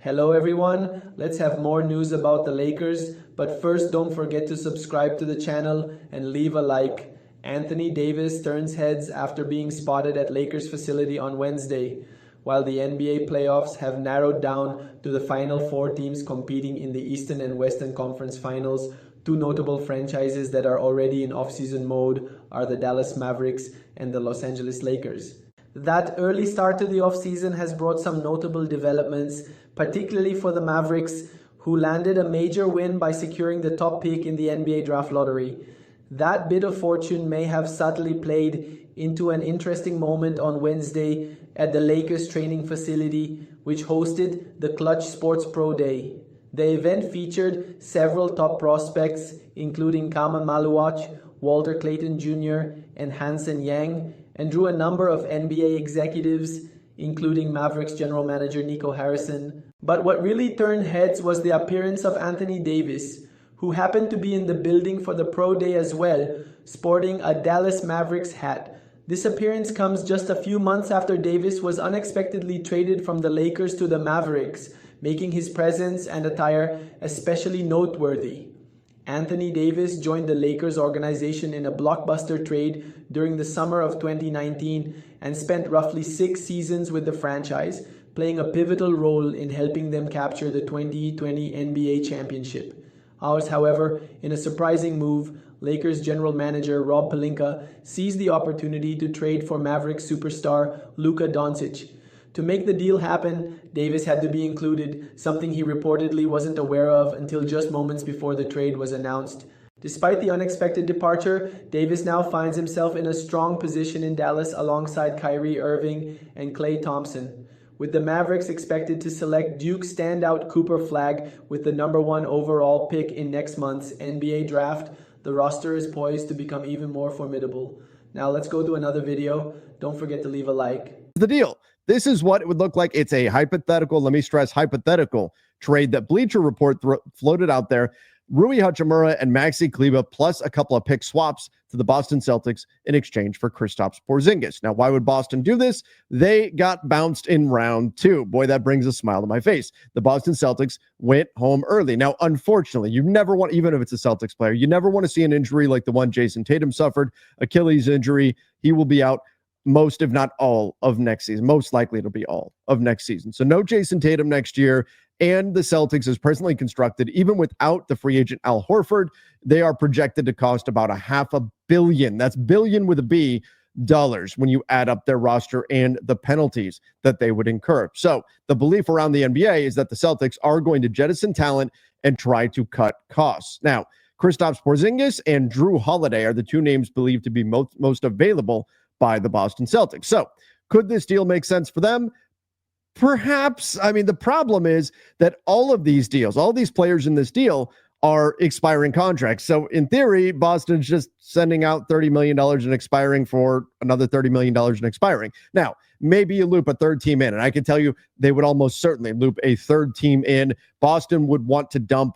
Hello everyone, let's have more news about the Lakers, but first don't forget to subscribe to the channel and leave a like. Anthony Davis turns heads after being spotted at Lakers facility on Wednesday, while the NBA playoffs have narrowed down to the final four teams competing in the Eastern and Western Conference Finals. Two notable franchises that are already in off-season mode are the Dallas Mavericks and the Los Angeles Lakers. That early start to the offseason has brought some notable developments, particularly for the Mavericks, who landed a major win by securing the top pick in the NBA draft lottery. That bit of fortune may have subtly played into an interesting moment on Wednesday at the Lakers training facility, which hosted the Clutch Sports Pro Day. The event featured several top prospects, including Kama Maluach, Walter Clayton Jr., and Hansen Yang, and drew a number of NBA executives, including Mavericks general manager Nico Harrison. But what really turned heads was the appearance of Anthony Davis, who happened to be in the building for the Pro Day as well, sporting a Dallas Mavericks hat. This appearance comes just a few months after Davis was unexpectedly traded from the Lakers to the Mavericks, making his presence and attire especially noteworthy. Anthony Davis joined the Lakers organization in a blockbuster trade during the summer of 2019 and spent roughly 6 seasons with the franchise, playing a pivotal role in helping them capture the 2020 NBA championship. Ours, however, in a surprising move, Lakers general manager Rob Pelinka seized the opportunity to trade for Mavericks superstar Luka Doncic. To make the deal happen, Davis had to be included, something he reportedly wasn't aware of until just moments before the trade was announced. Despite the unexpected departure, Davis now finds himself in a strong position in Dallas alongside Kyrie Irving and Klay Thompson. With the Mavericks expected to select Duke standout Cooper Flagg with the #1 overall pick in next month's NBA draft, the roster is poised to become even more formidable. Now let's go to another video. Don't forget to leave a like. The deal. This is what it would look like. It's a hypothetical, let me stress, hypothetical trade that Bleacher Report floated out there. Rui Hachimura and Maxi Kleber plus a couple of pick swaps to the Boston Celtics in exchange for Kristaps Porzingis. Now, why would Boston do this? They got bounced in round 2. Boy, that brings a smile to my face. The Boston Celtics went home early. Now, unfortunately, you never want, even if it's a Celtics player, you never want to see an injury like the one Jason Tatum suffered, Achilles injury. He will be out most, if not all, of next season. Most likely it'll be all of next season. So no Jason Tatum next year. And the Celtics, as presently constructed, even without the free agent Al Horford, they are projected to cost about $500 million. That's billion with a B dollars when you add up their roster and the penalties that they would incur. So the belief around the NBA is that the Celtics are going to jettison talent and try to cut costs. Now, Kristaps Porzingis and Drew Holiday are the two names believed to be most available by the Boston Celtics. So could this deal make sense for them? Perhaps. I mean, the problem is that all of these deals, all these players in this deal are expiring contracts. So in theory, Boston's just sending out $30 million and expiring for another $30 million and expiring. Now, maybe you loop a third team in, and I can tell you they would almost certainly loop a third team in. Boston would want to dump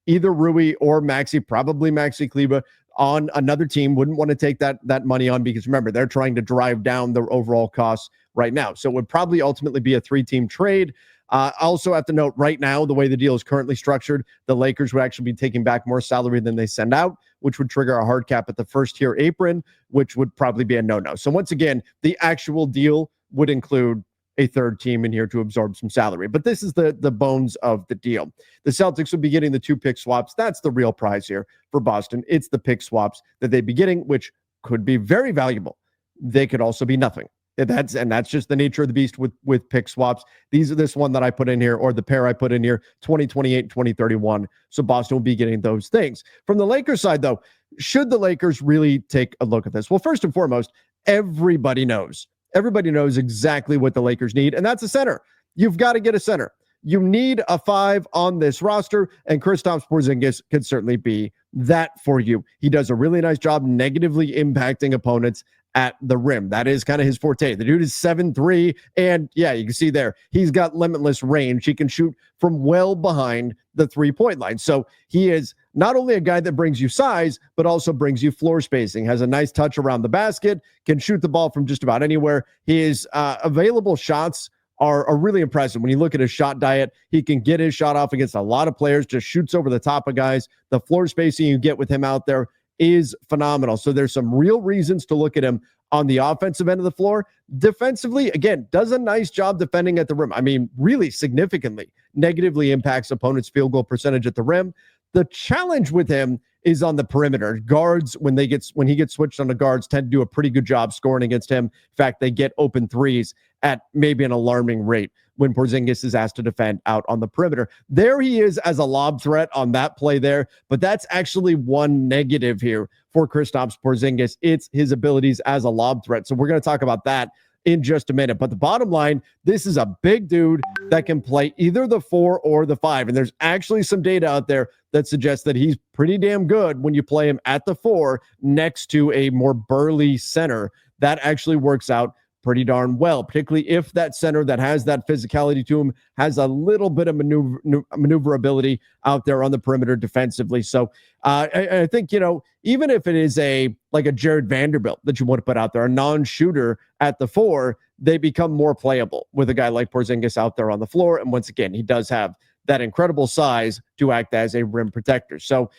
either Rui or Maxi, probably Maxi Kleber, on another team. Wouldn't want to take that money on because, remember, they're trying to drive down the overall costs right now. So it would probably ultimately be a 3-team trade. Also have to note right now, the way the deal is currently structured, the Lakers would actually be taking back more salary than they send out, which would trigger a hard cap at the first tier apron, which would probably be a no-no. So once again, the actual deal would include a third team in here to absorb some salary. But this is the bones of the deal. The Celtics would be getting the 2 pick swaps. That's the real prize here for Boston. It's the pick swaps that they'd be getting, which could be very valuable. They could also be nothing. That's just the nature of the beast with pick swaps. These are this one that I put in here, or the pair I put in here, 2028, 2031. So Boston will be getting those things. From the Lakers side, though, should the Lakers really take a look at this? Well, first and foremost, everybody knows exactly what the Lakers need, and that's a center. You've got to get a center. You need a 5 on this roster, and Kristaps Porzingis can certainly be that for you. He does a really nice job negatively impacting opponents at the rim. That is kind of his forte. The dude is 7'3", and yeah, you can see there, he's got limitless range. He can shoot from well behind the three-point line. So he is not only a guy that brings you size, but also brings you floor spacing, has a nice touch around the basket, can shoot the ball from just about anywhere. His available shots are really impressive. When you look at his shot diet, he can get his shot off against a lot of players, just shoots over the top of guys. The floor spacing you get with him out there is phenomenal. So there's some real reasons to look at him on the offensive end of the floor. Defensively, again, does a nice job defending at the rim. I mean, really significantly negatively impacts opponents' field goal percentage at the rim. The challenge with him is on the perimeter. Guards, when he gets switched on the guards, tend to do a pretty good job scoring against him. In fact, they get open threes at maybe an alarming rate when Porzingis is asked to defend out on the perimeter. There he is as a lob threat on that play there, but that's actually one negative here for Kristaps Porzingis. It's his abilities as a lob threat. So we're going to talk about that in just a minute. But the bottom line, this is a big dude that can play either the 4 or the 5. And there's actually some data out there that suggests that he's pretty damn good when you play him at the 4 next to a more burly center. That actually works out pretty darn well, particularly if that center that has that physicality to him has a little bit of maneuverability out there on the perimeter defensively. So I think, even if it is like a Jared Vanderbilt that you want to put out there, a non-shooter at the 4, they become more playable with a guy like Porzingis out there on the floor. And once again, he does have that incredible size to act as a rim protector. So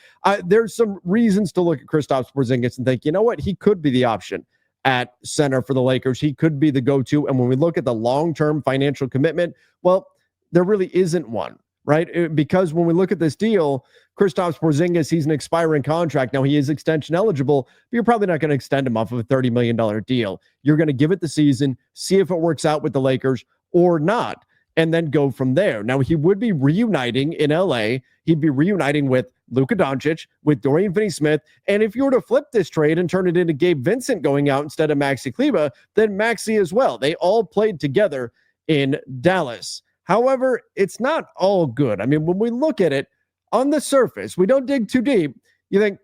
there's some reasons to look at Kristaps Porzingis and think, you know what, he could be the option at center for the Lakers. He could be the go-to. And when we look at the long-term financial commitment, well, there really isn't one, right? Because when we look at this deal, Kristaps Porzingis, he's an expiring contract. Now, he is extension eligible, but you're probably not going to extend him off of a $30 million deal. You're going to give it the season, see if it works out with the Lakers or not, and then go from there. Now, he would be reuniting in LA. He'd be reuniting with Luka Doncic, with Dorian Finney-Smith. And if you were to flip this trade and turn it into Gabe Vincent going out instead of Maxi Kleber, then Maxi as well. They all played together in Dallas. However, it's not all good. I mean, when we look at it on the surface, we don't dig too deep. You think,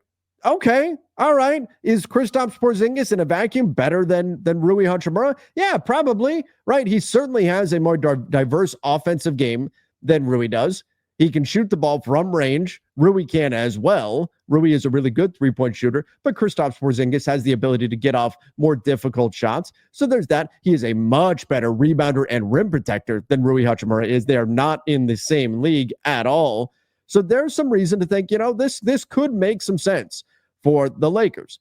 okay, all right. Is Kristaps Porzingis in a vacuum better than Rui Hachimura? Yeah, probably, right? He certainly has a more diverse offensive game than Rui does. He can shoot the ball from range. Rui can as well. Rui is a really good three-point shooter, but Kristaps Porzingis has the ability to get off more difficult shots. So there's that. He is a much better rebounder and rim protector than Rui Hachimura is. They are not in the same league at all. So there's some reason to think, this could make some sense for the Lakers.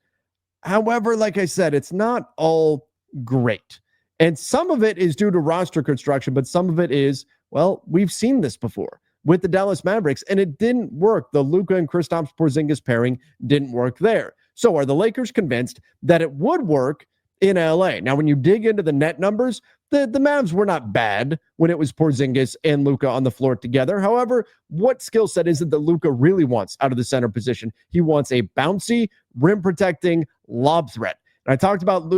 However, like I said, it's not all great. And some of it is due to roster construction, but some of it is, well, we've seen this before with the Dallas Mavericks, and it didn't work. The Luka and Kristaps Porzingis pairing didn't work there. So are the Lakers convinced that it would work in LA? Now, when you dig into the net numbers, the Mavs were not bad when it was Porzingis and Luka on the floor together. However, what skill set is it that Luka really wants out of the center position? He wants a bouncy, rim-protecting lob threat. And I talked about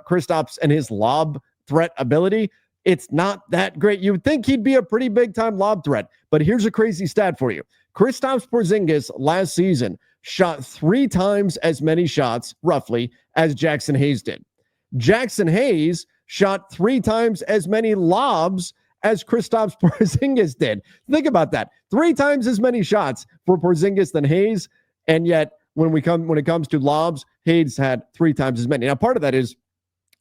Kristaps and his lob threat ability. It's not that great. You would think he'd be a pretty big-time lob threat, but here's a crazy stat for you. Kristaps Porzingis last season shot 3 times as many shots, roughly, as Jackson Hayes did. Jackson Hayes shot 3 times as many lobs as Kristaps Porzingis did. Think about that. 3 times as many shots for Porzingis than Hayes, and yet when it comes to lobs, Hayes had 3 times as many. Now, part of that is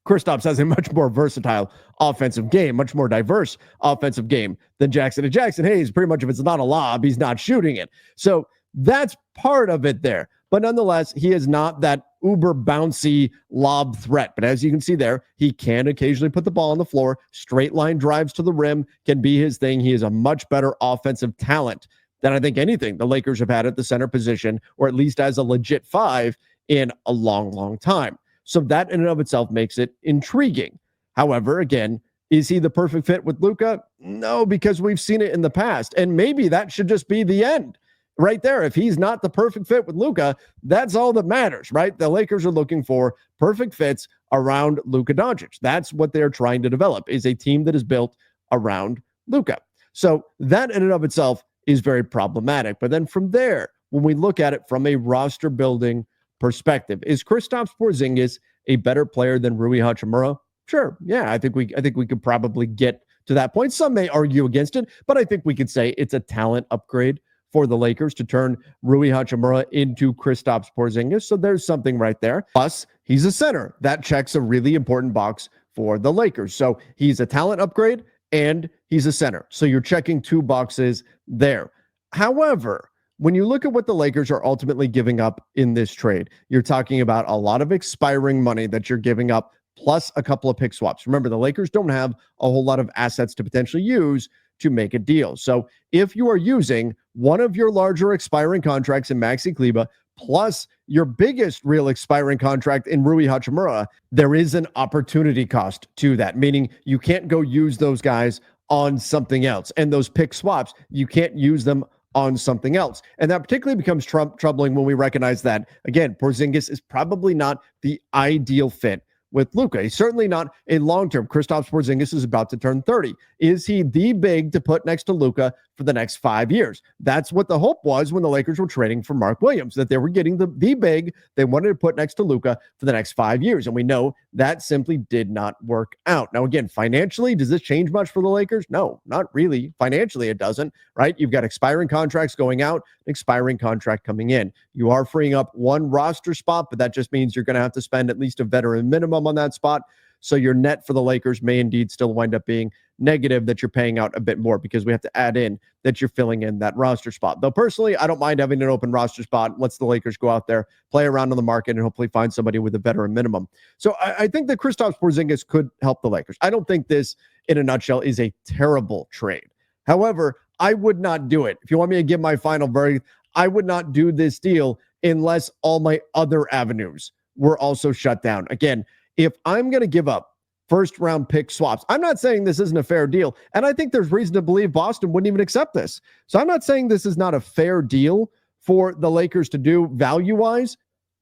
Kristaps has a much more versatile offensive game, much more diverse offensive game than Jackson. And Jackson Hayes, pretty much if it's not a lob, he's not shooting it. So that's part of it there. But nonetheless, he is not that uber bouncy lob threat. But as you can see there, he can occasionally put the ball on the floor. Straight line drives to the rim can be his thing. He is a much better offensive talent than I think anything the Lakers have had at the center position, or at least as a legit 5 in a long, long time. So that in and of itself makes it intriguing. However, again, is he the perfect fit with Luka? No, because we've seen it in the past. And maybe that should just be the end right there. If he's not the perfect fit with Luka, that's all that matters, right? The Lakers are looking for perfect fits around Luka Doncic. That's what they're trying to develop, is a team that is built around Luka. So that in and of itself is very problematic. But then from there, when we look at it from a roster building perspective, is Kristaps Porzingis a better player than Rui Hachimura? Sure. Yeah, I think we could probably get to that point. Some may argue against it, but I think we could say it's a talent upgrade for the Lakers to turn Rui Hachimura into Kristaps Porzingis. So there's something right there. Plus, he's a center. That checks a really important box for the Lakers. So he's a talent upgrade and he's a center. So you're checking 2 boxes there. However, when you look at what the Lakers are ultimately giving up in this trade, you're talking about a lot of expiring money that you're giving up, plus a couple of pick swaps. Remember, the Lakers don't have a whole lot of assets to potentially use to make a deal. So if you are using one of your larger expiring contracts in Maxi Kleber, plus your biggest real expiring contract in Rui Hachimura, there is an opportunity cost to that, meaning you can't go use those guys on something else. And those pick swaps, you can't use them on something else. And that particularly becomes troubling when we recognize that, again, Porzingis is probably not the ideal fit with Luka. He's certainly not a long-term. Kristaps Porzingis is about to turn 30. Is he the big to put next to Luka for the next 5 years? That's what the hope was when the Lakers were trading for Mark Williams, that they were getting the big they wanted to put next to Luka for the next 5 years. And we know that simply did not work out. Now, again, financially, does this change much for the Lakers? No, not really. Financially, it doesn't, right? You've got expiring contracts going out, an expiring contract coming in. You are freeing up one roster spot, but that just means you're going to have to spend at least a veteran minimum on that spot. So your net for the Lakers may indeed still wind up being negative, that you're paying out a bit more, because we have to add in that you're filling in that roster spot. Though personally, I don't mind having an open roster spot. Lets the Lakers go out there, play around on the market, and hopefully find somebody with a veteran minimum. So I think that Kristaps Porzingis could help the Lakers. I don't think this, in a nutshell, is a terrible trade. However, I would not do it. If you want me to give my final verdict, I would not do this deal unless all my other avenues were also shut down. Again, if I'm going to give up first round pick swaps, I'm not saying this isn't a fair deal. And I think there's reason to believe Boston wouldn't even accept this. So I'm not saying this is not a fair deal for the Lakers to do value-wise.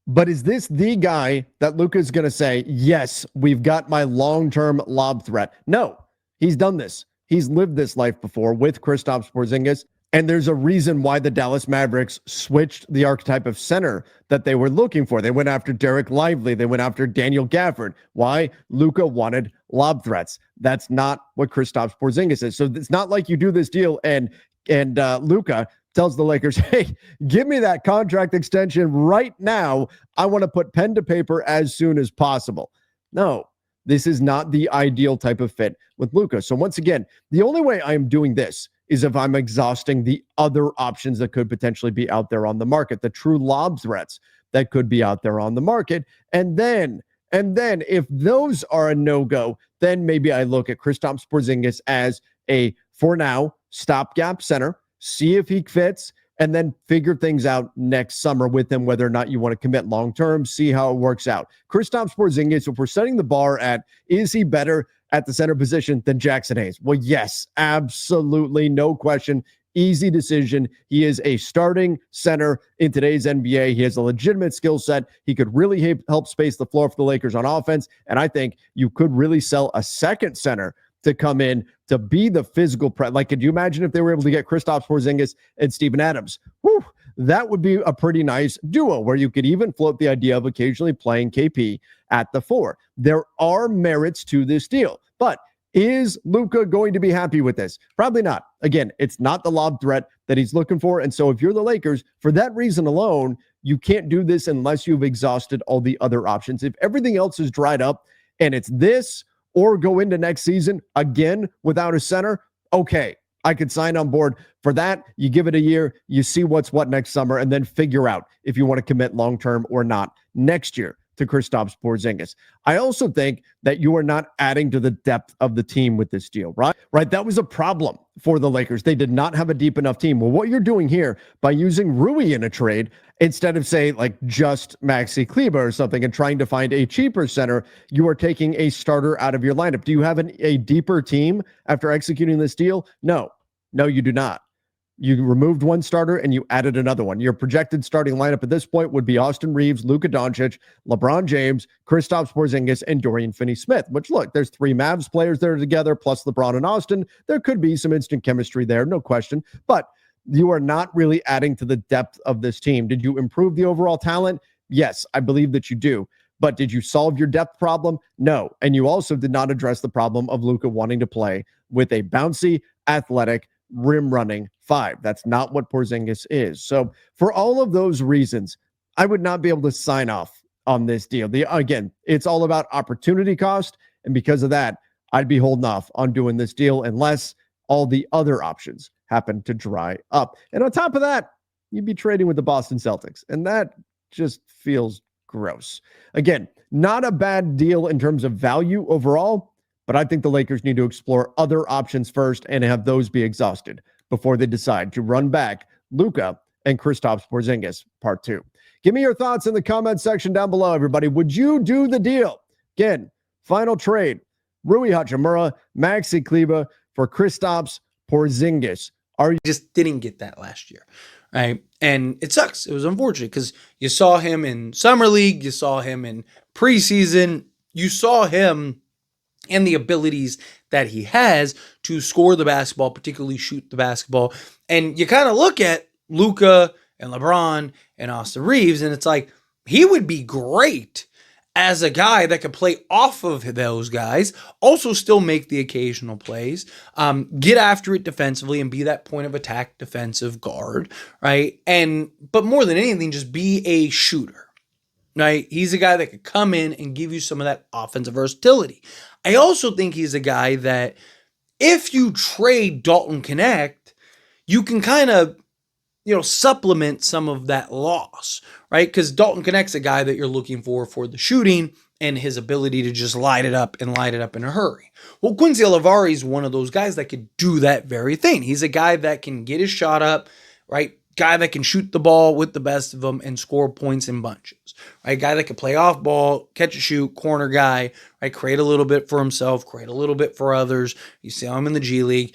But is this the guy that Luka's going to say, yes, we've got my long-term lob threat? No, he's done this. He's lived this life before with Kristaps Porzingis. And there's a reason why the Dallas Mavericks switched the archetype of center that they were looking for. They went after Drrick Lively. They went after Daniel Gafford. Why? Luka wanted lob threats. That's not what Kristaps Porzingis is. So it's not like you do this deal and Luka tells the Lakers, hey, give me that contract extension right now. I want to put pen to paper as soon as possible. No, this is not the ideal type of fit with Luka. So once again, the only way I'm doing this is if I'm exhausting the other options that could potentially be out there on the market, the true lob threats that could be out there on the market. And then if those are a no-go, then maybe I look at Kristaps Porzingis as a, for now, stopgap center, see if he fits, and then figure things out next summer with him, whether or not you want to commit long-term, see how it works out. Kristaps Porzingis, if we're setting the bar at, is he better at the center position than Jackson Hayes? Well, yes, absolutely, no question. Easy decision. He is a starting center in today's NBA. He has a legitimate skill set. He could really help space the floor for the Lakers on offense. And I think you could really sell a second center to come in to be the physical like, could you imagine if they were able to get Kristaps Porzingis and Steven Adams? Whew, that would be a pretty nice duo where you could even float the idea of occasionally playing KP at the 4. There are merits to this deal, but is Luka going to be happy with this? Probably not. Again, it's not the lob threat that he's looking for. And so if you're the Lakers, for that reason alone, you can't do this unless you've exhausted all the other options. If everything else is dried up and it's this or go into next season again without a center, okay, I could sign on board for that. You give it a year, you see what's what next summer, and then figure out if you want to commit long-term or not next year to Kristaps Porzingis. I also think that you are not adding to the depth of the team with this deal, right? Right, that was a problem for the Lakers. They did not have a deep enough team. Well, what you're doing here by using Rui in a trade, instead of, say, like just Maxi Kleber or something and trying to find a cheaper center, you are taking a starter out of your lineup. Do you have a deeper team after executing this deal? No, you do not. You removed one starter and you added another one. Your projected starting lineup at this point would be Austin Reeves, Luka Doncic, LeBron James, Kristaps Porzingis, and Dorian Finney-Smith, which, look, there's 3 Mavs players that are together, plus LeBron and Austin. There could be some instant chemistry there, no question. But you are not really adding to the depth of this team. Did you improve the overall talent? Yes, I believe that you do. But did you solve your depth problem? No. And you also did not address the problem of Luka wanting to play with a bouncy, athletic, rim-running 5. That's not what Porzingis is. So for all of those reasons, I would not be able to sign off on this deal. Again, it's all about opportunity cost. And because of that, I'd be holding off on doing this deal unless all the other options happen to dry up. And on top of that, you'd be trading with the Boston Celtics. And that just feels gross. Again, not a bad deal in terms of value overall, but I think the Lakers need to explore other options first and have those be exhausted before they decide to run back Luka and Kristaps Porzingis Part 2. Give me your thoughts in the comment section down below, everybody. Would you do the deal? Again, final trade, Rui Hachimura, Maxi Kleber for Kristaps Porzingis. Just didn't get that last year, right? And it sucks. It was unfortunate because you saw him in Summer League, you saw him in preseason, you saw him and the abilities that he has to score the basketball, particularly shoot the basketball. And you kind of look at Luka and LeBron and Austin Reeves, and it's like, he would be great as a guy that could play off of those guys, also still make the occasional plays, get after it defensively and be that point of attack defensive guard, right? But more than anything, just be a shooter, right? He's a guy that could come in and give you some of that offensive versatility. I also think he's a guy that if you trade Dalton Connect, you can kind of, supplement some of that loss, right? Because Dalton Connect's a guy that you're looking for the shooting and his ability to just light it up in a hurry. Well, Quincy Olivari is one of those guys that could do that very thing. He's a guy that can get his shot up, right? Guy that can shoot the ball with the best of them and score points in bunches, right? Guy that can play off ball, catch and shoot, corner guy, right? Create a little bit for himself, create a little bit for others. You see him in the G League.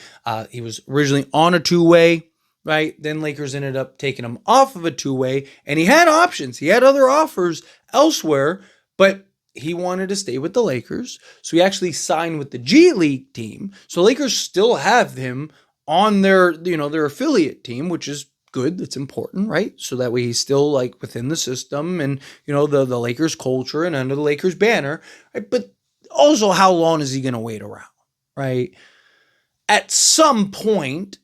He was originally on a two-way, right? Then Lakers ended up taking him off of a two-way, and he had options. He had other offers elsewhere, but he wanted to stay with the Lakers. So he actually signed with the G League team. So Lakers still have him on their affiliate team, which is good. That's important, right? So that way he's still like within the system and, the Lakers culture and under the Lakers banner, right? But also, how long is he going to wait around, right? At some point,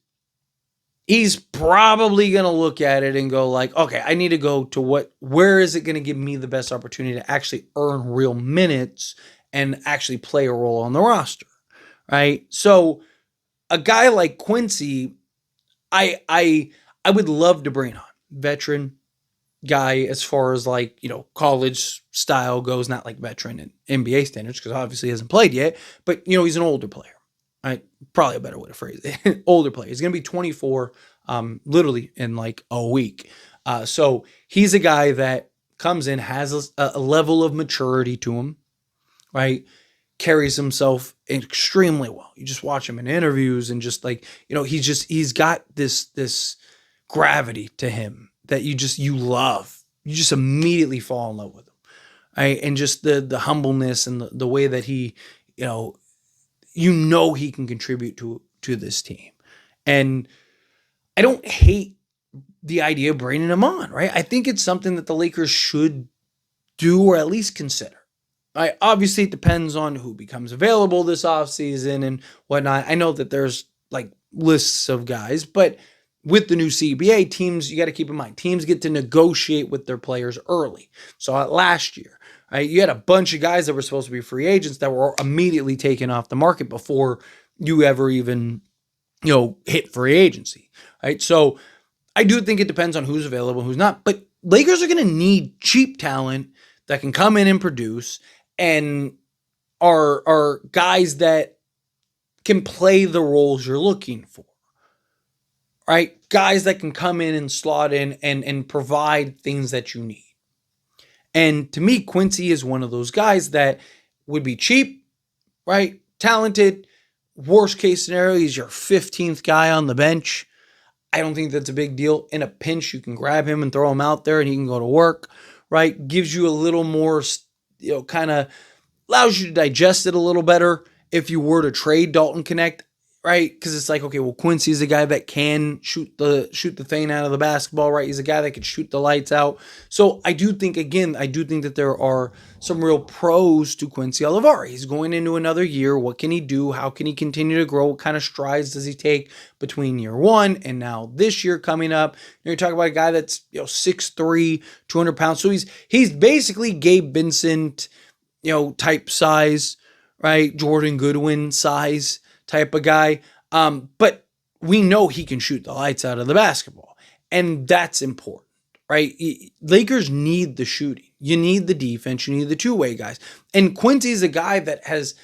he's probably going to look at it and go like, okay, I need to go to where is it going to give me the best opportunity to actually earn real minutes and actually play a role on the roster, right? So a guy like Quincy, I would love to bring on veteran guy as far as like, college style goes, not like veteran in NBA standards, because obviously he hasn't played yet, but he's an older player. Right? Probably a better way to phrase it. Older player. He's going to be 24 literally in like a week. So he's a guy that comes in, has a level of maturity to him, right? Carries himself extremely well. You just watch him in interviews and just like, he's got this gravity to him that you love. You just immediately fall in love with him. Right? And just the humbleness and the way that he, he can contribute to this team. And I don't hate the idea of bringing him on, right? I think it's something that the Lakers should do or at least consider. Right? Obviously, it depends on who becomes available this offseason and whatnot. I know that there's like lists of guys, but with the new CBA, teams, you got to keep in mind, teams get to negotiate with their players early. So last year, right, you had a bunch of guys that were supposed to be free agents that were immediately taken off the market before you ever even, hit free agency, right? So I do think it depends on who's available, who's not. But Lakers are going to need cheap talent that can come in and produce and are guys that can play the roles you're looking for, right? Guys that can come in and slot in and provide things that you need. And to me, Quincy is one of those guys that would be cheap, right? Talented. Worst case scenario, he's your 15th guy on the bench. I don't think that's a big deal. In a pinch, you can grab him and throw him out there and he can go to work, right? Gives you a little more, kind of allows you to digest it a little better if you were to trade Dalton Connect, right? Because it's like, okay, well, Quincy's a guy that can shoot the thing out of the basketball, right? He's a guy that can shoot the lights out. So I do think that there are some real pros to Quincy Olivari. He's going into another year. What can he do? How can he continue to grow? What kind of strides does he take between year one and now this year coming up? You're talking about a guy that's 6'3", 200 pounds. So he's basically Gabe Vincent, type size, right? Jordan Goodwin size type of guy. But we know he can shoot the lights out of the basketball, and that's important, right? Lakers need the shooting. You need the defense. You need the two-way guys. And Quincy's a guy that has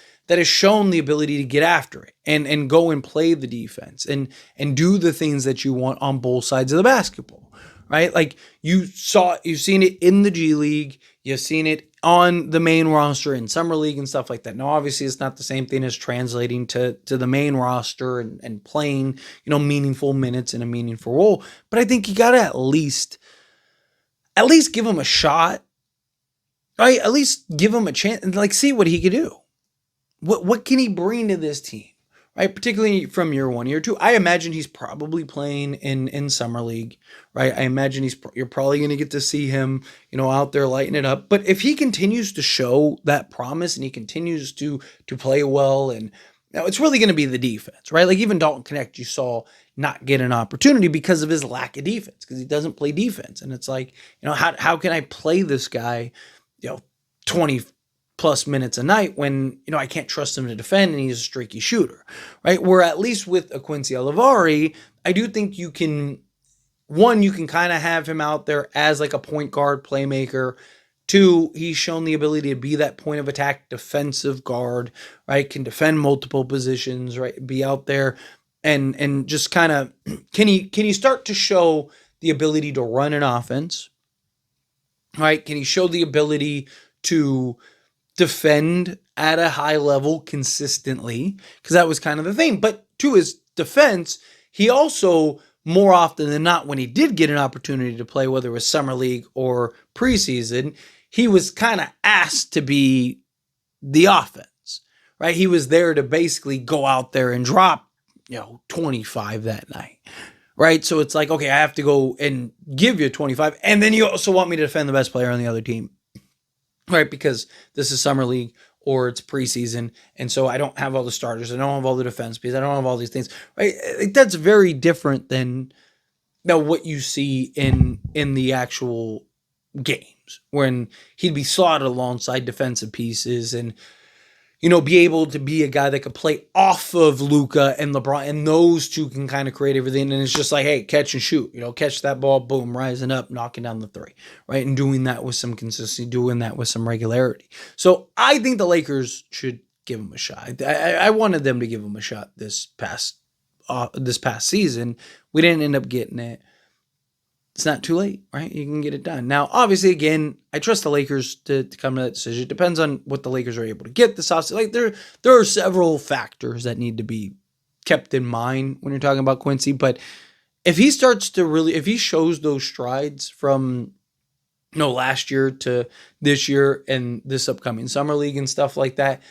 shown the ability to get after it and go and play the defense and do the things that you want on both sides of the basketball, right? Like you've seen it in the G League. You've seen it on the main roster in Summer League and stuff like that. Now, obviously, it's not the same thing as translating to the main roster and playing, meaningful minutes in a meaningful role. But I think you got to at least give him a shot, right? At least give him a chance and see what he could do. What can he bring to this team, right? Particularly from year one, year two. I imagine he's probably playing in Summer League, right? I imagine you're probably going to get to see him, out there lighting it up. But if he continues to show that promise and he continues to play well, and now it's really going to be the defense, right? Like even Dalton Connect, you saw not get an opportunity because of his lack of defense, because he doesn't play defense. And it's like, how can I play this guy, 20 plus minutes a night when, I can't trust him to defend and he's a streaky shooter, right? Where at least with a Quincy Olivari, I do think you can kind of have him out there as like a point guard playmaker. Two, he's shown the ability to be that point of attack defensive guard, right? Can defend multiple positions, right? Be out there and just kind of, can he start to show the ability to run an offense, right? Can he show the ability to defend at a high level consistently? Because that was kind of the thing. But to his defense, he also, more often than not, when he did get an opportunity to play, whether it was Summer League or preseason, he was kind of asked to be the offense, right? He was there to basically go out there and drop, 25 that night, right? So it's like, okay, I have to go and give you 25. And then you also want me to defend the best player on the other team, right? Because this is Summer League or it's preseason. And so I don't have all the starters. I don't have all the defense pieces. I don't have all these things, right? That's very different than what you see in the actual games when he'd be slotted alongside defensive pieces and, be able to be a guy that could play off of Luka and LeBron, and those two can kind of create everything. And it's just like, hey, catch and shoot, catch that ball, boom, rising up, knocking down the three, right? And doing that with some consistency, doing that with some regularity. So I think the Lakers should give him a shot. I wanted them to give him a shot this past season. We didn't end up getting it. It's not too late, right? You can get it done. Now, obviously, again, I trust the Lakers to come to that decision. It depends on what the Lakers are able to get this offseason. Like there are several factors that need to be kept in mind when you're talking about Quincy. But if he starts to if he shows those strides from last year to this year and this upcoming Summer League and stuff like that,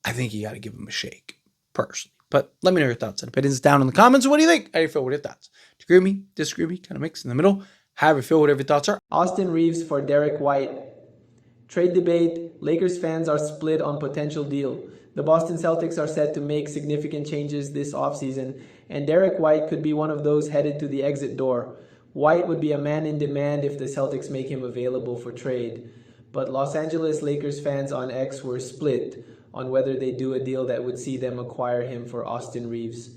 I think you got to give him a shake, personally. But let me know your thoughts and opinions down in the comments. What do you think? How do you feel? What are your thoughts? Agree with me? Disagree with me? Kind of mix in the middle. However you feel, whatever your thoughts are. Austin Reeves for Drrick White. Trade debate. Lakers fans are split on potential deal. The Boston Celtics are set to make significant changes this offseason, and Drrick White could be one of those headed to the exit door. White would be a man in demand if the Celtics make him available for trade. But Los Angeles Lakers fans on X were split on whether they do a deal that would see them acquire him for Austin Reeves.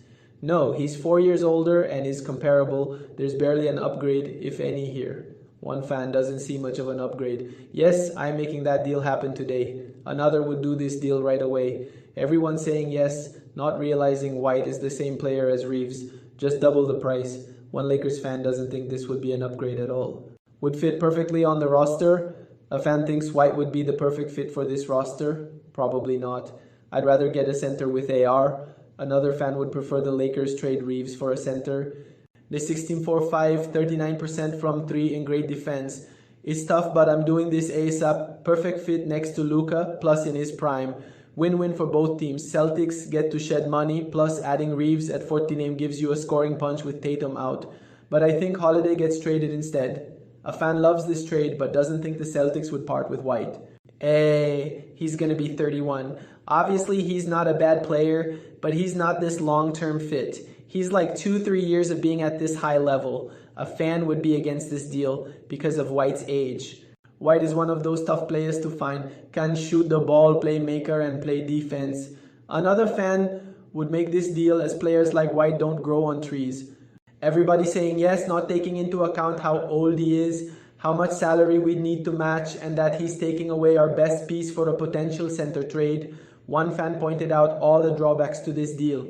No, he's 4 years older and is comparable. There's barely an upgrade, if any, here. One fan doesn't see much of an upgrade. Yes, I'm making that deal happen today. Another would do this deal right away. Everyone's saying yes, not realizing White is the same player as Reeves, just double the price. One Lakers fan doesn't think this would be an upgrade at all. Would fit perfectly on the roster? A fan thinks White would be the perfect fit for this roster? Probably not. I'd rather get a center with AR. Another fan would prefer the Lakers trade Reeves for a center. The 16-4-5, 39% from 3 in great defense. It's tough, but I'm doing this ASAP. Perfect fit next to Luka, plus in his prime. Win-win for both teams. Celtics get to shed money, plus adding Reeves at 14 gives you a scoring punch with Tatum out. But I think Holiday gets traded instead. A fan loves this trade, but doesn't think the Celtics would part with White. He's gonna be 31. Obviously, he's not a bad player, but he's not this long-term fit. He's like 2-3 years of being at this high level. A fan would be against this deal because of White's age. White is one of those tough players to find. Can shoot the ball, play maker, and play defense. Another fan would make this deal as players like White don't grow on trees. Everybody saying yes, not taking into account how old he is, how much salary we'd need to match, and that he's taking away our best piece for a potential center trade. One fan pointed out all the drawbacks to this deal.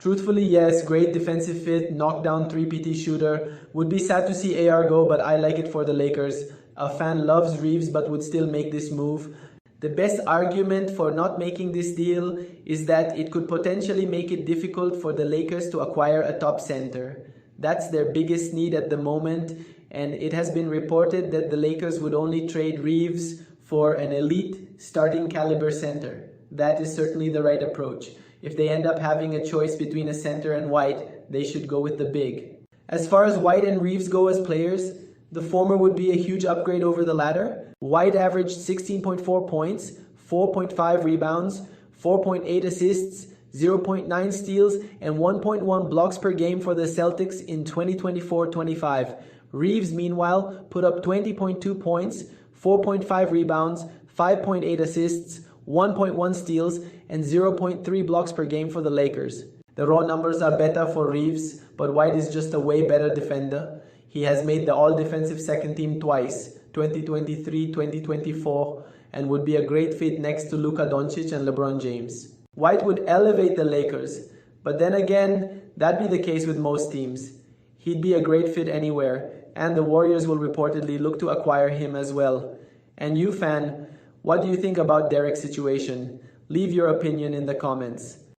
Truthfully, yes, great defensive fit, knockdown 3PT shooter. Would be sad to see AR go, but I like it for the Lakers. A fan loves Reeves but would still make this move. The best argument for not making this deal is that it could potentially make it difficult for the Lakers to acquire a top center. That's their biggest need at the moment, and it has been reported that the Lakers would only trade Reeves for an elite starting caliber center. That is certainly the right approach. If they end up having a choice between a center and White, they should go with the big. As far as White and Reeves go as players, the former would be a huge upgrade over the latter. White averaged 16.4 points, 4.5 rebounds, 4.8 assists, 0.9 steals, and 1.1 blocks per game for the Celtics in 2024-25. Reeves, meanwhile, put up 20.2 points, 4.5 rebounds, 5.8 assists, 1.1 steals, and 0.3 blocks per game for the Lakers. The raw numbers are better for Reeves, but White is just a way better defender. He has made the all-defensive second team twice, 2023-2024, and would be a great fit next to Luka Doncic and LeBron James. White would elevate the Lakers, but then again, that'd be the case with most teams. He'd be a great fit anywhere, and the Warriors will reportedly look to acquire him as well. And you, fan, what do you think about Drrick's situation? Leave your opinion in the comments.